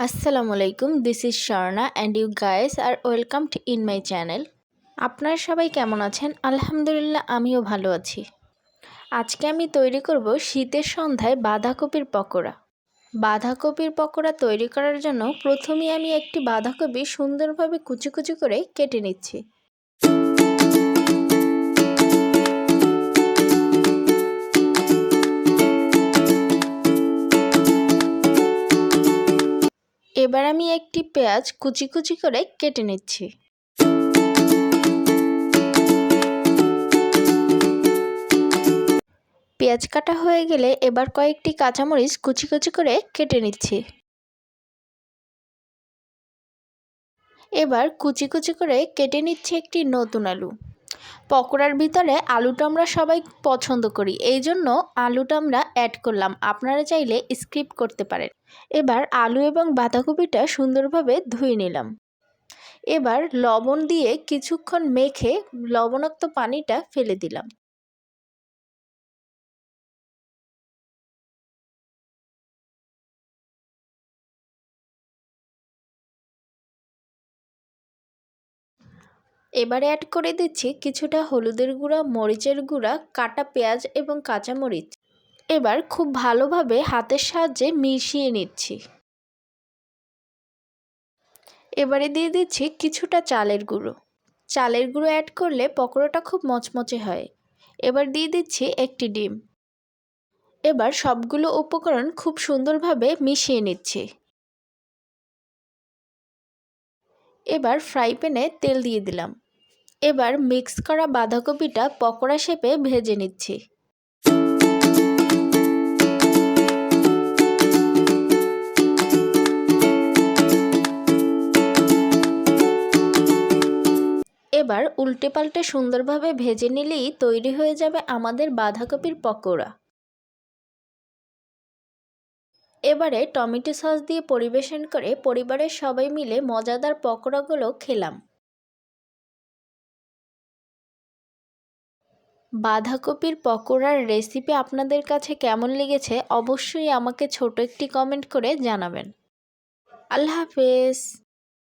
আসসালামু আলাইকুম, this is Swarna and you guys are welcome to in my channel. আপনারা সবাই কেমন আছেন? আলহামদুলিল্লাহ, আমিও ভালো আছি। আজকে আমি তৈরি করব শীতের সন্ধ্যায় বাঁধাকপির পকোড়া। বাঁধাকপির পকোড়া তৈরি করার জন্য প্রথমেই আমি একটি বাঁধাকপি সুন্দরভাবে কুচি কুচি করে কেটে নিচ্ছি। এবার আমি একটি পেঁয়াজ কুচি কুচি করে কেটে নিচ্ছি। পেঁয়াজ কাটা হয়ে গেলে এবার কয়েকটি কাঁচামরিচ কুচি কুচি করে কেটে নিচ্ছি। এবার কুচি কুচি করে কেটে নিচ্ছি একটি নতুন আলু। পকোড়ার ভিতরে আলুটা আমরা সবাই পছন্দ করি, এই জন্য আলুটা আমরা অ্যাড করলাম, আপনারা চাইলে স্কিপ করতে পারেন। এবার আলু এবং বাঁধাকপিটা সুন্দরভাবে ধুয়ে নিলাম। এবার লবণ দিয়ে কিছুক্ষণ মেখে লবণাক্ত পানিটা ফেলে দিলাম। এবারে অ্যাড করে দিচ্ছি কিছুটা হলুদের গুঁড়া, মরিচের গুঁড়া, কাটা পেঁয়াজ এবং কাঁচামরিচ। এবার খুব ভালোভাবে হাতের সাহায্যে মিশিয়ে নিচ্ছি। এবারে দিয়ে দিচ্ছি কিছুটা চালের গুঁড়ো। চালের গুঁড়ো অ্যাড করলে পকোড়াটা খুব মচমচে হয়। এবার দিয়ে দিচ্ছি একটি ডিম। এবার সবগুলো উপকরণ খুব সুন্দরভাবে মিশিয়ে নিচ্ছি। এবার ফ্রাই প্যানে তেল দিয়ে দিলাম। এবার মিক্স করা বাঁধাকপিটা পকোড়া শেপে ভেজে নিচ্ছি। এবার উল্টে পাল্টে সুন্দরভাবে ভেজে নিলেই তৈরি হয়ে যাবে আমাদের বাঁধাকপির পকোড়া। এবারে টমেটো সস দিয়ে পরিবেশন করে পরিবারের সবাই মিলে মজাদার পকোড়াগুলো খেলাম। বাঁধাকপির পকোড়ার রেসিপি আপনাদের কাছে কেমন লেগেছে অবশ্যই আমাকে ছোট একটি কমেন্ট করে জানাবেন। আল্লাহ হাফেজ।